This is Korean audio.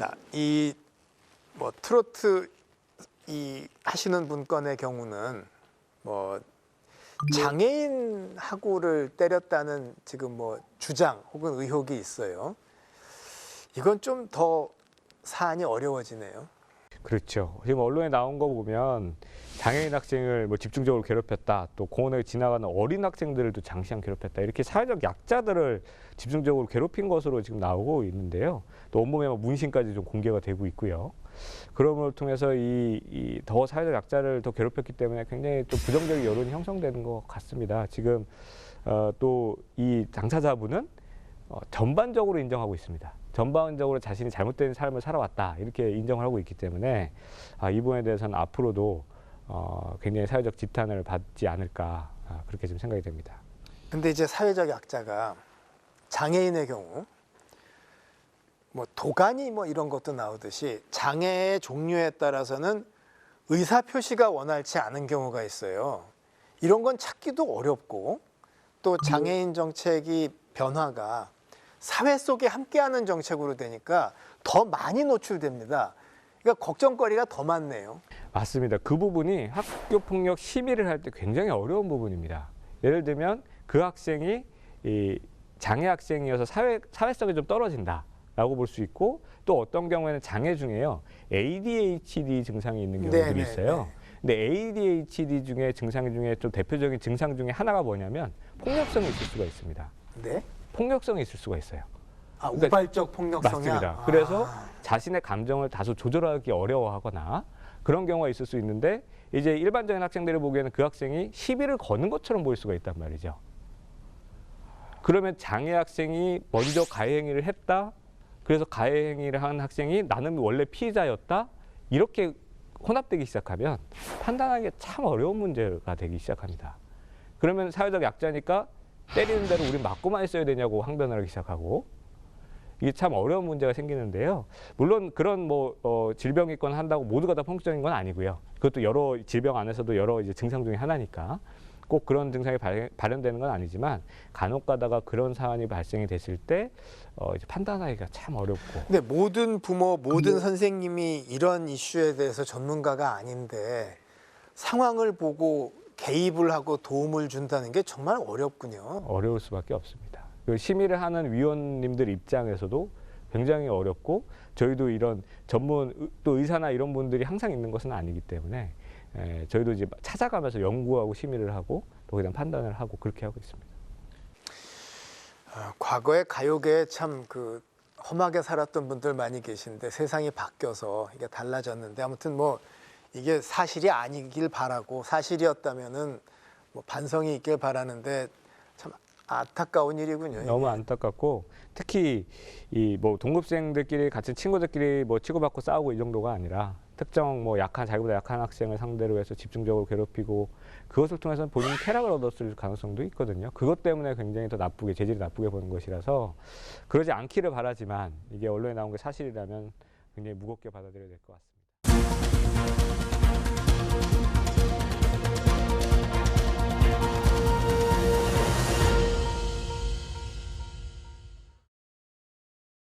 자, 이 뭐 트로트 이 하시는 분 건의 경우는 뭐 장애인하고를 때렸다는 지금 뭐 주장 혹은 의혹이 있어요. 이건 좀 더 사안이 어려워지네요. 그렇죠. 지금 언론에 나온 거 보면 장애인 학생을 뭐 집중적으로 괴롭혔다, 또 공원을 지나가는 어린 학생들을 또 장시간 괴롭혔다, 이렇게 사회적 약자들을 집중적으로 괴롭힌 것으로 지금 나오고 있는데요. 또 온몸에 문신까지 좀 공개가 되고 있고요. 그런 걸 통해서 이 더 사회적 약자를 더 괴롭혔기 때문에 굉장히 좀 부정적인 여론이 형성되는 것 같습니다. 지금 또 이 당사자분은 전반적으로 인정하고 있습니다. 전반적으로 자신이 잘못된 삶을 살아왔다, 이렇게 인정을 하고 있기 때문에 이 부분에 대해서는 앞으로도 굉장히 사회적 지탄을 받지 않을까, 그렇게 좀 생각이 됩니다. 근데 이제 사회적 약자가 장애인의 경우 뭐 도가니 뭐 이런 것도 나오듯이 장애의 종류에 따라서는 의사 표시가 원활치 않은 경우가 있어요. 이런 건 찾기도 어렵고, 또 장애인 정책이 변화가 사회 속에 함께하는 정책으로 되니까 더 많이 노출됩니다. 그러니까 걱정거리가 더 많네요. 맞습니다. 그 부분이 학교 폭력 심의를 할 때 굉장히 어려운 부분입니다. 예를 들면 그 학생이 이 장애 학생이어서 사회성이 좀 떨어진다라고 볼 수 있고, 또 어떤 경우에는 장애 중에요, ADHD 증상이 있는 경우들이 있어요. 근데 ADHD 중에 증상 중에 좀 대표적인 증상 중에 하나가 뭐냐면 폭력성이 있을 수가 있습니다. 네? 폭력성이 있을 수가 있어요. 그러니까 우발적 폭력성이야? 맞습니다. 그래서 자신의 감정을 다소 조절하기 어려워하거나 그런 경우가 있을 수 있는데, 이제 일반적인 학생들이 보기에는 그 학생이 시비를 거는 것처럼 보일 수가 있단 말이죠. 그러면 장애 학생이 먼저 가해 행위를 했다, 그래서 가해 행위를 한 학생이 나는 원래 피의자였다, 이렇게 혼합되기 시작하면 판단하기 참 어려운 문제가 되기 시작합니다. 그러면 사회적 약자니까 때리는 대로 우린 맞고만 있어야 되냐고 항변을 하기 시작하고, 이게 참 어려운 문제가 생기는데요. 물론 그런 질병이 있거나 한다고 모두가 다 폭력적인 건 아니고요. 그것도 여러 질병 안에서도 여러 이제 증상 중에 하나니까 꼭 그런 증상이 발현되는 건 아니지만, 간혹 가다가 그런 사안이 발생이 됐을 때 이제 판단하기가 참 어렵고. 근데 모든 부모, 모든 선생님이 이런 이슈에 대해서 전문가가 아닌데 상황을 보고 개입을 하고 도움을 준다는 게 정말 어렵군요. 어려울 수밖에 없습니다. 그 심의를 하는 위원님들 입장에서도 굉장히 어렵고, 저희도 이런 전문 또 의사나 이런 분들이 항상 있는 것은 아니기 때문에 저희도 이제 찾아가면서 연구하고 심의를 하고 또 그냥 판단을 하고 그렇게 하고 있습니다. 과거에 가요계에 참 험하게 살았던 분들 많이 계신데 세상이 바뀌어서 이게 달라졌는데, 아무튼 뭐 이게 사실이 아니길 바라고, 사실이었다면은 뭐 반성이 있길 바라는데 참 안타까운 일이군요. 너무 안타깝고, 특히 이 뭐 동급생들끼리 같은 친구들끼리 뭐 치고받고 싸우고 이 정도가 아니라 특정 뭐 자기보다 약한 학생을 상대로 해서 집중적으로 괴롭히고, 그것을 통해서 본인이 쾌락을 얻었을 가능성도 있거든요. 그것 때문에 굉장히 더 나쁘게, 재질이 나쁘게 보는 것이라서 그러지 않기를 바라지만, 이게 언론에 나온 게 사실이라면 굉장히 무겁게 받아들여야 될 것 같습니다.